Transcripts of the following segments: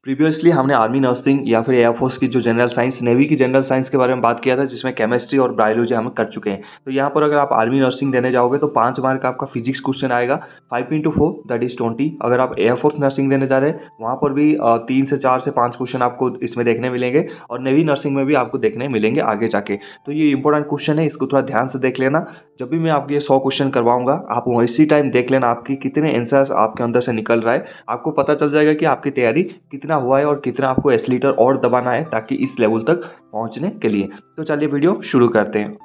Previously हमने army nursing या फिर एयरफोर्स की जो जनरल साइंस, नेवी की जनरल साइंस के बारे में बात किया था, जिसमें केमिस्ट्री और बायोलॉजी हम कर चुके हैं। तो यहाँ पर अगर आप आर्मी नर्सिंग देने जाओगे तो 5 मार्क का आपका फिजिक्स क्वेश्चन आएगा, 5 इंटू 4 दैट इज 20। अगर आप एयरफोर्स नर्सिंग देने जा रहे हैं वहाँ पर भी 3 से 4 से 5 क्वेश्चन आपको इसमें देखने मिलेंगे, और नेवी नर्सिंग में भी आपको देखने मिलेंगे आगे जाके। तो ये इंपॉर्टेंट क्वेश्चन है, इसको थोड़ा ध्यान से देख लेना। जब भी मैं आपके ये 100 क्वेश्चन करवाऊंगा, आप इसी टाइम देख लेना आपकी कितने आंसर्स आपके अंदर से निकल रहा है। आपको पता चल जाएगा कि आपकी तैयारी कितना हुआ है और कितना आपको एस्लेटर और दबाना है ताकि इस लेवल तक पहुंचने के लिए। तो चलिए वीडियो शुरू करते हैं।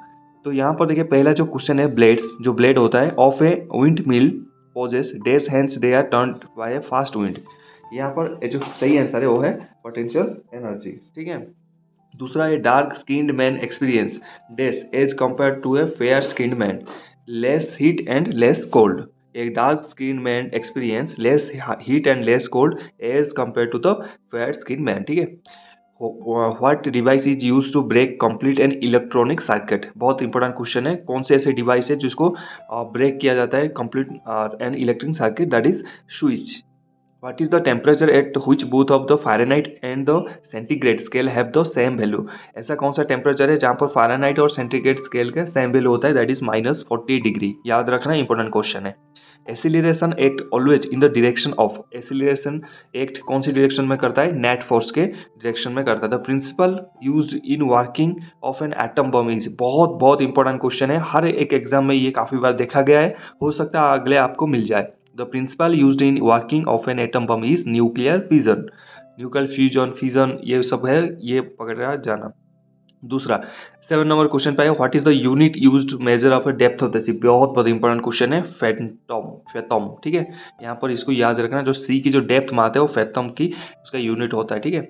तो यहाँ पर देखिए पहला जो क्वेश्चन है, ब्लेड्स, जो ब्लेड होता है of a windmill poses dash hands they are turned by a fast wind. यहाँ पर जो सही आंसर है वो है पोटेंशियल एनर्जी। ठीक है। दूसरा है dark skinned man experience dash as compare to a fair skinned man less heat and less cold. एक dark skin man experience less heat and less cold as compare to the fair skin man. ठीक है। What device is use to break complete an electronic circuit. बहुत important question है, कौन से ऐसे device है जिसको ब्रेक किया जाता है complete an electric circuit, that is switch. What is the temperature at which both of the Fahrenheit and the centigrade scale have the same value? ऐसा कौन सा टेम्परेचर है जहाँ पर फ़ारेनहाइट और सेंटीग्रेड स्केल का सेम वैल्यू होता है, दैट इज -40 डिग्री। याद रखना, इंपॉर्टेंट क्वेश्चन है। Acceleration act always in the direction of. Acceleration act कौन सी डायरेक्शन में करता है? नेट फोर्स के डायरेक्शन में करता है। The principle used in working of an atom bomb is. बहुत बहुत इंपॉर्टेंट क्वेश्चन है, हर एक एग्जाम में ये काफ़ी बार देखा गया है, हो सकता है अगले आपको मिल जाए। The principle used in working of an atom bomb is nuclear fission. Nuclear fusion, fission, ये सब है, ये पकड़ जाना। दूसरा 7 नंबर क्वेश्चन पे है, what is the unit used to measure of depth of the sea. बहुत बहुत इंपॉर्टेंट क्वेश्चन है, फैथम। ठीक है। यहाँ पर इसको याद रखना, जो सी की जो डेप्थ मानते हैं वो फैथम की उसका यूनिट होता है। ठीक है।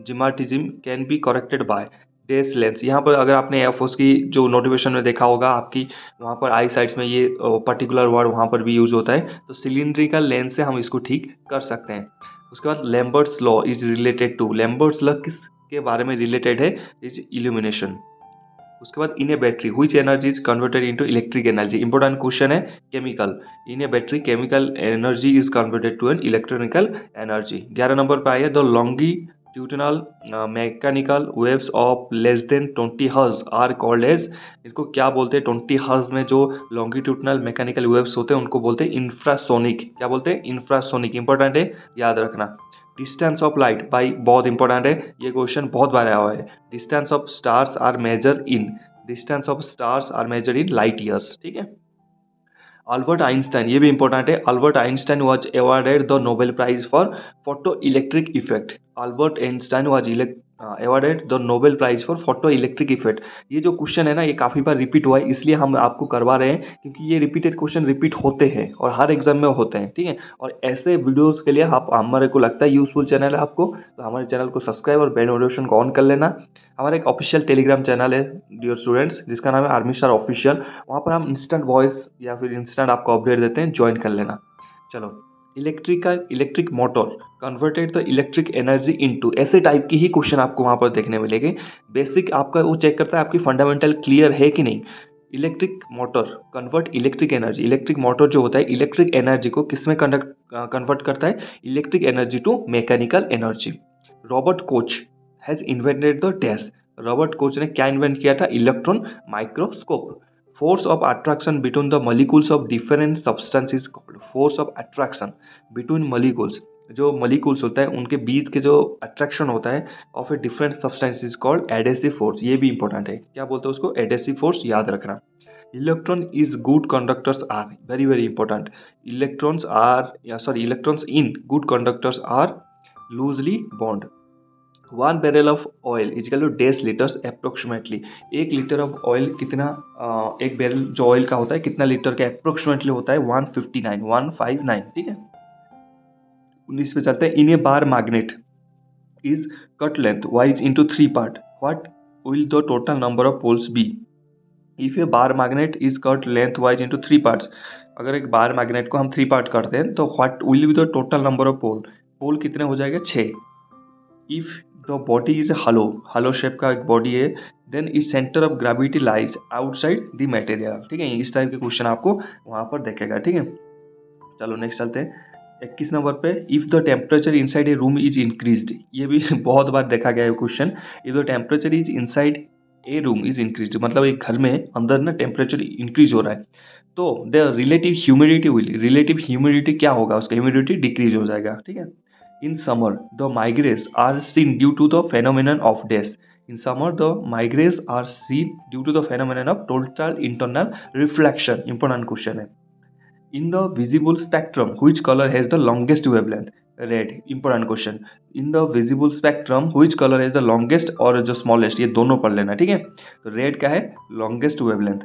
Astigmatism can be corrected by dash lens. यहाँ पर अगर आपने एयरफोर्स की जो नोटिफिकेशन में देखा होगा, आपकी वहाँ पर आई साइड्स में ये पर्टिकुलर वर्ड वहाँ पर भी यूज होता है, तो सिलिंड्रिकल लेंस से हम इसको ठीक कर सकते हैं। उसके बाद Lambert's law is related to. Lambert's law किस के बारे में रिलेटेड है? Is illumination. उसके बाद in a battery which energy is converted into electric energy. Important question है, chemical. In a battery chemical energy is converted to an electrical energy. 11 number पर आइए, the longitudinal mechanical waves of less than 20 hertz are called as. इसको क्या बोलते हैं? 20 हर्ज में जो लॉन्गिट्यूडिनल मैकेनिकल वेव्स होते हैं उनको बोलते हैं इंफ्रासोनिक। क्या बोलते हैं? इंफ्रासोनिक। इंपॉर्टेंट है, याद रखना। डिस्टेंस ऑफ लाइट, भाई बहुत इंपॉर्टेंट है, ये क्वेश्चन बहुत बार आया हुआ है। Distance of stars are measure in. Distance of stars are measure in light years. ठीक है। अल्बर्ट आइंस्टाइन, ये भी इंपॉर्टेंट है। Albert Einstein was awarded the Nobel prize for photoelectric effect. Albert Einstein was awarded the Nobel prize for photoelectric effect. ये जो question है ना, ये काफ़ी बार रिपीट हुआ है, इसलिए हम आपको करवा रहे हैं क्योंकि ये रिपीटेड क्वेश्चन रिपीट होते हैं और हर एग्जाम में होते हैं। ठीक है। और ऐसे वीडियोस के लिए आप, हमारे को लगता है यूजफुल चैनल है आपको, तो हमारे चैनल को सब्सक्राइब और बेल नोटिफिकेशन को ऑन कर लेना। हमारा एक ऑफिशियल टेलीग्राम चैनल है डियर स्टूडेंट्स, जिसका नाम है आर्मी स्टार ऑफिशियल। वहाँ पर हम इंस्टेंट वॉइस या फिर इंस्टेंट आपको अपडेट देते हैं, ज्वाइन कर लेना। चलो, electric motor converted the electric energy into. ऐसे टाइप की ही क्वेश्चन आपको वहाँ पर देखने मिलेंगे। बेसिक आपका वो चेक करता है आपकी फंडामेंटल क्लियर है कि नहीं। Electric motor convert electric energy. Electric motor जो होता है इलेक्ट्रिक एनर्जी को किस में कन्वर्ट करता है? Electric energy to mechanical energy. Robert Koch has invented the dash. Robert Koch ने क्या इन्वेंट किया था? Electron microscope. Force of attraction between the molecules of different substances called. Force of attraction between molecules, जो molecules होता है उनके बीच के जो अट्रैक्शन होता है of a different substances called adhesive force. ये भी इंपॉर्टेंट है, क्या बोलते हैं उसको? एडेसिव फोर्स, याद रखना। Electron is good conductors are, very very important. Electrons in good conductors are loosely bond. 1 barrel of oil is equal to डेस litres approximately. 1 litre of oil कितना, एक बैरल जो ऑयल का होता है कितना लीटर का अप्रोक्सीमेटली होता है? 159। ठीक है। 19 पे चलते हैं। In a bar magnet is cut lengthwise into 3 part, what will the total number of poles be. If a bar magnet is cut lengthwise into 3 parts, अगर एक बार मैग्नेट को हम 3 पार्ट करते हैं तो what will be the total number of pole. Pole कितने हो जाएगा? 6। If the body is hollow shape का एक बॉडी है, then is centre of gravity lies outside the material. ठीक है। इस टाइप के क्वेश्चन आपको वहां पर देखेगा। ठीक है। चलो नेक्स्ट चलते हैं। 21 नंबर पे, if the temperature inside a room is increased, ये भी बहुत बार देखा गया है question. If the temperature is inside a room is increased, मतलब एक घर में अंदर ना टेम्परेचर इंक्रीज हो रहा है, तो the relative humidity will, relative humidity क्या होगा, उसका ह्यूमिडिटी डिक्रीज हो जाएगा, ठीक है। In summer the mirages are seen due to the phenomenon of dash, in summer the mirages are seen due to the phenomenon of total internal reflection, important question है। In the visible spectrum, which color has the longest wavelength? Red. Important question. In the visible spectrum, which color has the longest और जो smallest, ये दोनों पढ़ लेना, ठीक है। तो रेड का है longest wavelength।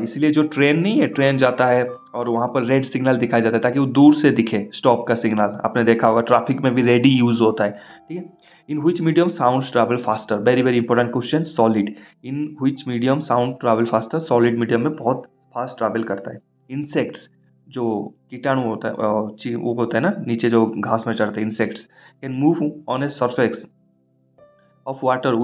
इसलिए जो ट्रेन नहीं है, ट्रेन जाता है और वहाँ पर रेड सिग्नल दिखाया जाता है ताकि वो दूर से दिखे, स्टॉप का सिग्नल। आपने देखा होगा ट्रैफिक में भी रेड ही यूज होता है, ठीक है। In which medium sound travel faster, very very important question, solid. In which medium sound travel faster, solid medium में बहुत फास्ट ट्रैवल करता है। इंसेक्ट्स, जो कीटाणु होता है, वो होता है ना नीचे जो घास में चढ़ते हैं, insects can move on a surface of water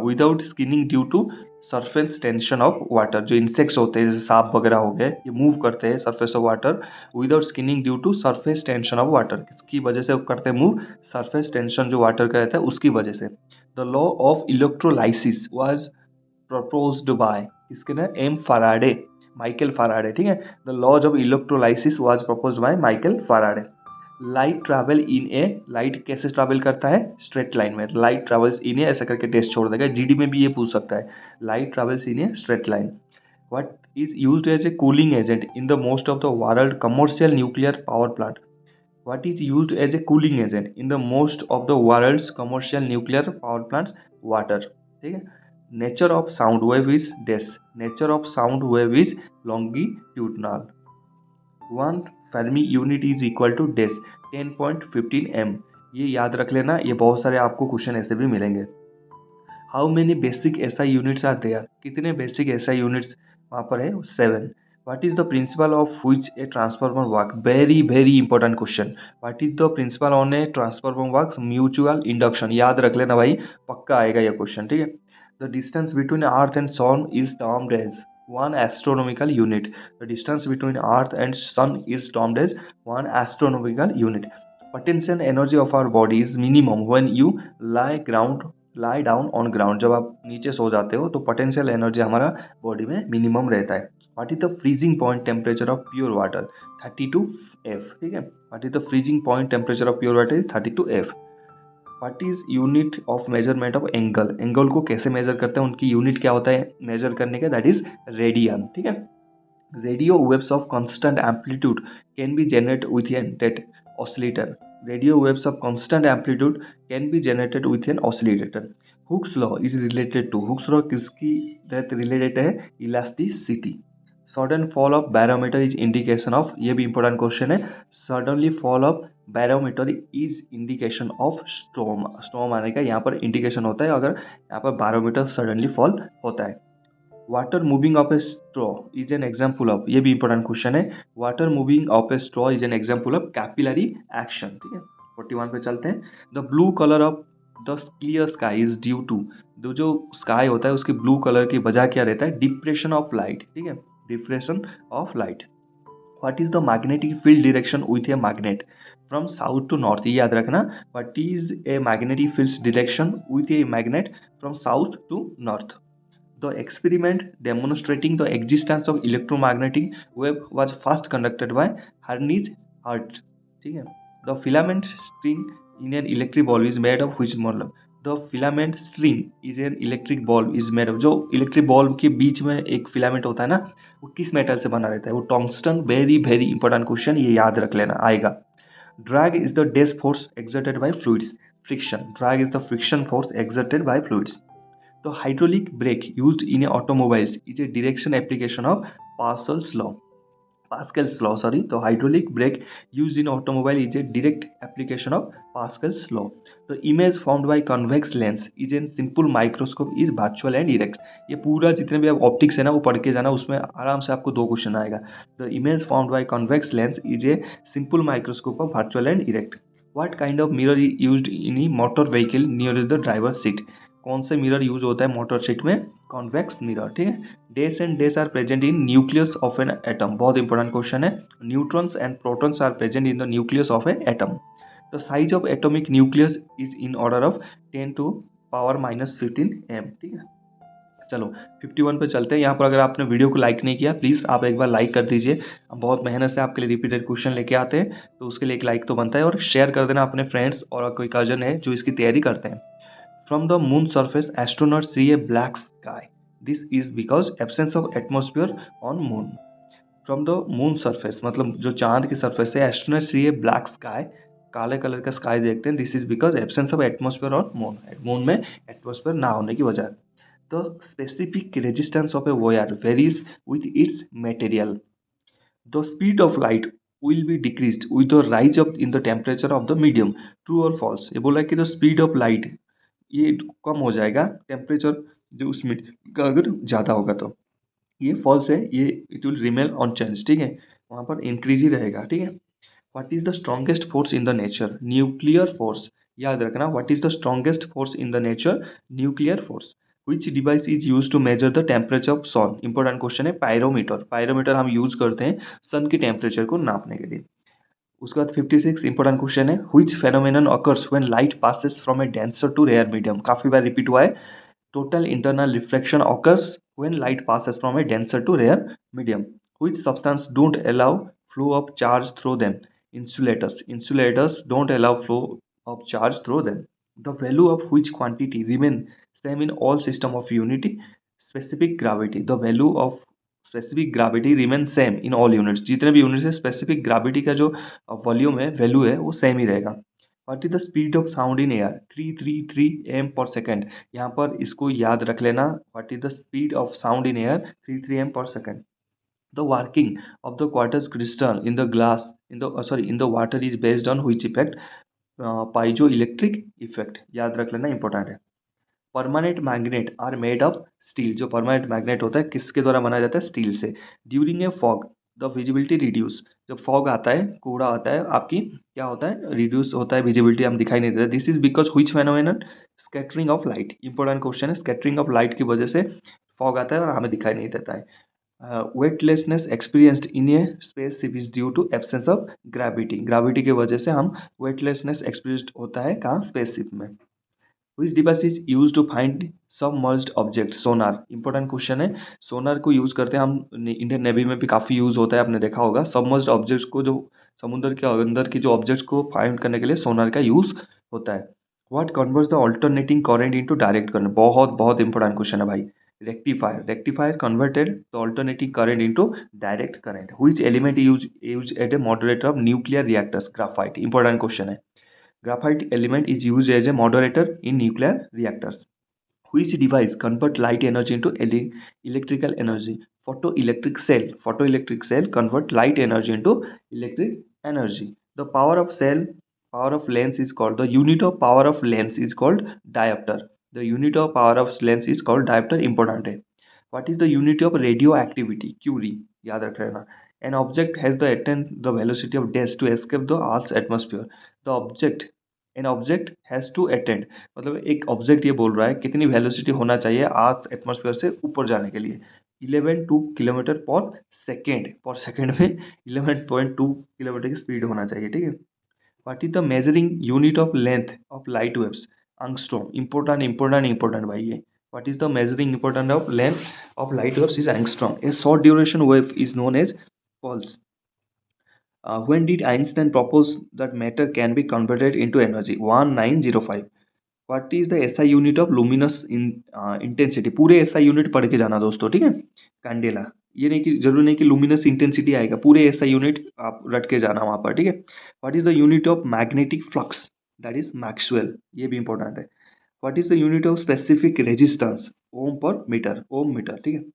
without skinning due to surface tension of water. जो इंसेक्ट्स होते हैं जैसे सांप वगैरह हो गए, ये मूव करते हैं surface of water without skinning due to surface tension of water. किसकी वजह से वो करते हैं मूव, सरफेस टेंशन जो वाटर का रहता है उसकी वजह से। The law of electrolysis was proposed by, किसके ने, एम फैराडे, माइकल फैराडे, ठीक है। The laws of electrolysis was proposed by Michael Faraday. Light travel in a, light कैसे ट्रैवल करता है, स्ट्रेट लाइन में। लाइट ट्रैवल्स इन ए, ऐसा करके टेस्ट छोड़ देगा, जीडी में भी ये पूछ सकता है। Light travels in a straight line. What is used as a cooling agent in the most of the world commercial nuclear power plant. What is used as a cooling agent in the most of the world's commercial nuclear power plants? Water, ठीक है। Nature of sound wave is this. Nature of sound wave is longitudinal. One Fermi unit is equal to this 10.15 m। ये याद रख लेना, ये बहुत सारे आपको क्वेश्चन ऐसे भी मिलेंगे। How many basic SI units are there? कितने बेसिक SI यूनिट्स वहाँ पर है, 7। What is the principle of which a transformer work? Very very important question. What is the principle on a transformer works? Mutual induction। याद रख लेना भाई, पक्का आएगा ये क्वेश्चन, ठीक है। The distance between Earth and Sun is termed as 1 astronomical unit. The distance between Earth and Sun is termed as 1 astronomical unit. Potential energy of our body is minimum when you lie down on ground। जब आप नीचे सो जाते हो तो potential energy हमारा body में minimum रहता है। What is the freezing point temperature of pure water, 32 F, ठीक है। What is the freezing point temperature of pure water, 32 F। What is unit of measurement of angle, angle को कैसे major करते हैं, उनकी यूनिट क्या होता है मेजर करने का, दैट इज रेडियन, ठीक है। Radio waves of constant amplitude can be generated within that oscillator. Radio waves of constant amplitude can be generated within oscillator. Hooke's law is related to, Hooke's law किसकी related है, elasticity. Sudden fall of barometer is indication of, ये भी important question है। Suddenly fall of barometer is indication of storm। storm आने का यहाँ पर indication होता है अगर यहाँ पर barometer suddenly fall होता है। Water moving of a straw is an example of, ये भी इंपॉर्टेंट क्वेश्चन है। Water moving of a straw is an example of capillary action, ठीक है। 41 पे चलते हैं। The blue colour of the clear sky is due to, जो sky होता है उसकी ब्लू कलर की वजह क्या रहता है, डिप्रेशन ऑफ लाइट, ठीक है, depression of light. What is the magnetic field direction with a magnet from south to north, ये याद रखना। What is a magnetic field direction with a magnet from south to north. The experiment demonstrating the existence of electromagnetic wave was first conducted by Heinrich Hertz, ठीक है। The filament string in an electric bulb is made of which metal? The filament string is an electric bulb is made of, जो electric bulb के बीच में एक filament होता है ना, वो किस मेटल से बना रहता है, वो tungsten. Very very important question, ये याद रख लेना, आएगा। Drag is the dash force exerted by fluids. Friction, drag is the friction force exerted by fluids. The hydraulic brake used in automobiles is a direction application of Pascal's law. Pascal's law, sorry. The hydraulic brake used in automobile is a direct application of Pascal's law. The image formed by convex lens is a simple microscope is virtual and erect. ये पूरा जितने भी आप optics है ना वो पढ़ के जाना, उसमें आराम से आपको 2 क्वेश्चन आएगा। The image formed by convex lens is a simple microscope of virtual and erect. What kind of mirror is used in a motor vehicle near the driver's seat? कौन से मिरर यूज होता है motor seat में, convex mirror, ठीक है। Dash and dash are present in nucleus of an atom, बहुत important question है। Neutrons and protons are present in the nucleus of a atom. The size of atomic nucleus is in order of 10 to power -15 M, ठीक है। चलो 51 पे चलते हैं। यहाँ पर अगर आपने वीडियो को लाइक नहीं किया, प्लीज़ आप एक बार लाइक कर दीजिए। हम बहुत मेहनत से आपके लिए रिपीटेड क्वेश्चन लेके आते हैं, तो उसके लिए एक लाइक तो बनता है, और शेयर कर देना अपने फ्रेंड्स और कोई कजन है जो इसकी तैयारी करते हैं। From the moon surface astronaut see a black sky, this is because absence of atmosphere on moon. From the moon surface मतलब जो चांद की सरफेस है, astronaut see a black sky, काले कलर का स्काई देखते हैं। This is because absence of atmosphere on moon, moon में एटमोस्फियर ना होने की वजह। The specific resistance of a wire varies with its material. The speed of light will be decreased with the rise of in the temperature of the medium. True or false? ये बोला कि the speed of light ये कम हो जाएगा temperature जो उसमें का अगर ज़्यादा होगा तो। ये फॉल्स है, ये it will remain on change, ठीक है, वहाँ पर इंक्रीज ही रहेगा, ठीक है। What is the strongest force in the nature? Nuclear force, याद रखना। What is the strongest force in the nature? Nuclear force. Which device is use to measure the temperature of sun? Important question है। Pyrometer, pyrometer हम use करते हैं सन की temperature को नापने के लिए। उसके बाद 56 इंपॉर्टेंट क्वेश्चन है। Which phenomenon occurs when light passes from a denser to rare medium? काफी बार रिपीट हुआ है। Total internal reflection occurs when light passes from a denser to rare medium. Which substance don't allow flow of charge through them? Insulators. Insulators don't allow flow of charge through them. The value of which quantity remain same in all system of unity? Specific gravity. The value of specific gravity remain same in all units. जितने भी units है, specific gravity का जो volume है, value है, वो same ही रहेगा। What is the speed of sound in air? 333 m per second. यहाँ पर इसको याद रख लेना। What is the speed of sound in air? 33 m per second. The working of the quartz crystal in the glass in the water is based on which effect? Piezoelectric effect, याद रख लेना, important है। Permanent magnet are made of steel, जो permanent magnet होता है किसके द्वारा बनाया जाता है? स्टील से। During a fog the visibility reduce, जब फॉग आता है, कोहरा आता है, आपकी क्या होता है? रिड्यूस होता है, विजिबिलिटी हम दिखाई नहीं देता। This is because which phenomenon? Scattering of light. Important question है। स्कैटरिंग ऑफ लाइट की वजह से फॉग आता है और हमें दिखाई नहीं देता है। Weightlessness experienced in a spaceship is due to absence of gravity, gravity की वजह से हम वेटलेसनेस एक्सपीरियंस्ड होता है कहाँ? स्पेसशिप में। Which device is use to find submerged object? Sonar, important question है। सोनार को यूज करते हैं हम, इंडियन नेवी में भी काफ़ी यूज होता है, आपने देखा होगा। सबमर्ज्ड ऑब्जेक्ट्स को, जो समुद्र के अंदर की जो ऑब्जेक्ट्स को फाइंड करने के लिए सोनार का यूज होता है। What converts the alternating current into direct current? बहुत बहुत इंपॉर्टेंट क्वेश्चन है भाई। Rectifier, rectifier converted the alternating current into direct current. Which element used as a moderator of nuclear reactors? Graphite, important question है। Graphite element is used as a moderator in nuclear reactors. Which device convert light energy into electrical energy? Photoelectric cell, photoelectric cell convert light energy into electric energy. The power of lens is called, the unit of power of lens is called diopter. The unit of power of lens is called diopter, important है। What is the unit of radioactivity? Curie, याद रख लेना। An object has the attain the velocity of dash to escape the Earth's atmosphere. The object, an object has to attain, मतलब एक object ये बोल रहा है कितनी वेलोसिटी होना चाहिए अर्थ एटमॉस्फेयर से ऊपर जाने के लिए? 11.2 किलोमीटर पर सेकेंड, पर सेकेंड में 11.2 किलोमीटर की स्पीड होना चाहिए, ठीक है। What is the measuring unit of length of light waves? Angstrom, important important important भाई ये। What is the measuring important of length of light waves? Is angstrom. A short duration wave is known as pulse. When did Einstein propose that matter can be converted into energy? 1905. What is the SI unit of luminous intensity? पूरे SI unit पढ़ के जाना दोस्तों, ठीक है। Candela, ये नहीं कि जरूरी नहीं कि लुमिनस इंटेंसिटी आएगा, पूरे SI यूनिट आप रट के जाना वहाँ पर, ठीक है। What is the unit of magnetic flux? That is Maxwell, ये भी इंपॉर्टेंट है। What is the unit of specific resistance? Ohm per metre, Om metre, ठीक है।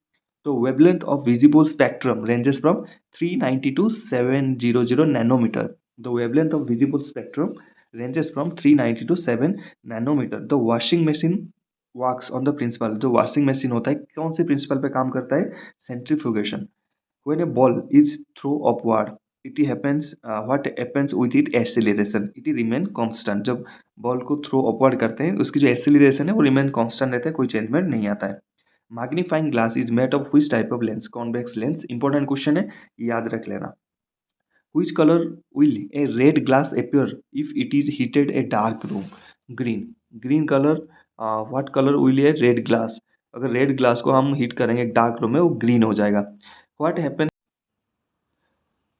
तो wavelength of visible spectrum ranges from 390 to 700 nanometer. The wavelength of visible spectrum ranges from 390 to 7 nanometer. The washing machine works on the principle, जो washing machine होता है कौन से principal पे काम करता है? Centrifugation. When a ball is thrown upward, it happens what happens with its acceleration? It remain constant. जब बॉल को थ्रो अपवर्ड करते हैं उसकी जो एक्सेलरेशन है वो रिमेन कांस्टेंट रहता है, कोई चेंजमेंट नहीं आता है। Magnifying glass is made of which type of lens? Convex lens. Important question है, याद रख लेना। Which color will a red glass appear if it is heated a dark room? Green. Green color. What color will a red glass? अगर red glass को हम heat करेंगे dark room में, वो ग्रीन हो जाएगा। व्हाट हैपन,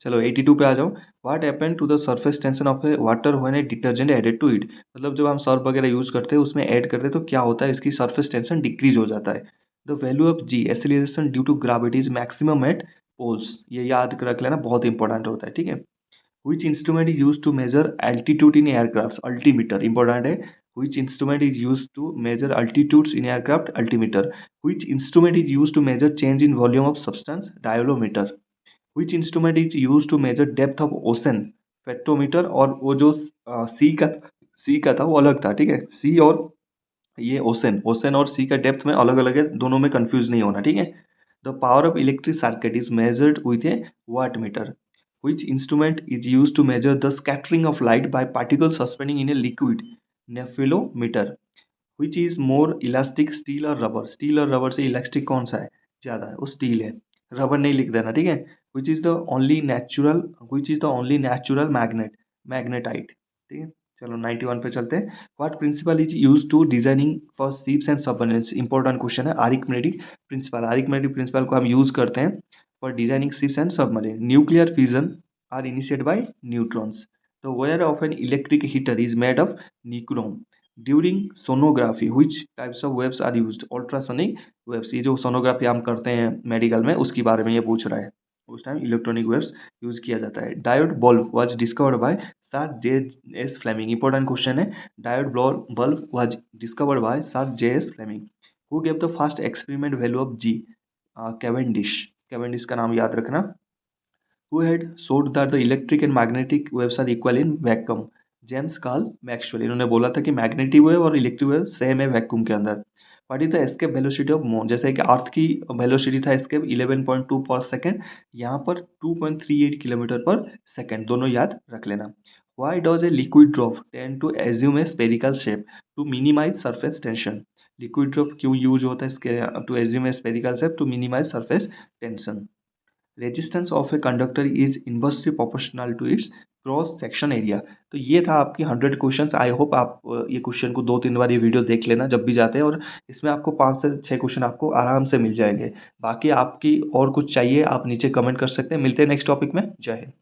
चलो 82 पे आ जाओ। What happen to the surface tension of a water when a detergent added to it? मतलब जब हम सर्फ वगैरह यूज करते हैं उसमें ऐड करते हैं तो क्या होता है, इसकी सरफेस टेंशन डिक्रीज हो जाता है। The value of g acceleration due to gravity is maximum at poles. ये याद रख लेना, बहुत इंपॉर्टेंट होता है, ठीक है। Which instrument is used to measure altitude in aircrafts? Altimeter important है। Which instrument is used to measure altitudes in aircraft? Altimeter. Which instrument is used to measure change in volume of substance? Dialometer. Which instrument is used to measure depth of ocean? Spectrometer। और वो जो सी का था वो अलग था, ठीक है। सी और ये ओशन, ओशन और सी का डेप्थ में अलग अलग है, दोनों में कंफ्यूज नहीं होना, ठीक है। The power of electric circuit is measured with a watt meter. Which instrument is used to measure the scattering of light by particles suspending in a liquid? Nephelometer. Which is more elastic, steel और rubber? Steel और rubber से elastic कौन सा है ज़्यादा है? वो steel है। रबर नहीं लिख देना, ठीक है। Which is the only natural, which is the only natural magnet? Magnetite, ठीक है। चलो 91 पे चलते हैं। What principle is used to designing for ships and submarines? Important question है। आर्किमेडिक प्रिंसिपल। आर्किमेडिक प्रिंसिपल को हम यूज करते हैं for designing ships and submarine. Nuclear fusion are initiated by neutrons. The wire of an electric heater is made of nichrome. During sonography, which types of waves are used? Ultrasonic waves। ये जो sonography हम करते हैं medical में, उसके बारे में ये पूछ रहा है। उस टाइम इलेक्ट्रॉनिक वेव्स यूज किया जाता है। Diode bulb was discovered by sir J S Fleming. Important question है। Diode bulb was discovered by sir J S Fleming. Who gave the first experiment value of G? Cavendish. Cavendish का नाम याद रखना। Who had showed that the electric and magnetic waves are equal in vacuum? James Carl Maxwell. इन्होंने बोला था कि magnetic wave और electric wave same है वैक्यूम के अंदर। What is the escape velocity of moon? जैसे कि अर्थ की वेलोसिटी था एस्केप 11.2 पर सेकेंड, यहाँ पर 2.38 किलोमीटर पर सेकेंड, दोनों याद रख लेना। Why does a liquid drop tend to assume a spherical shape? To minimize surface tension. Liquid drop क्यों यूज होता है इसके? To assume a spherical shape to minimise surface tension. Resistance of a conductor is inversely proportional to its cross section area. तो ये था आपकी 100 questions. I hope आप ये क्वेश्चन को 2-3 बार ये वीडियो देख लेना जब भी जाते हैं, और इसमें आपको 5 से 6 क्वेश्चन आपको आराम से मिल जाएंगे। बाकी आपकी और कुछ चाहिए आप नीचे कमेंट कर सकते हैं। मिलते हैं नेक्स्ट टॉपिक में। जय हिंद।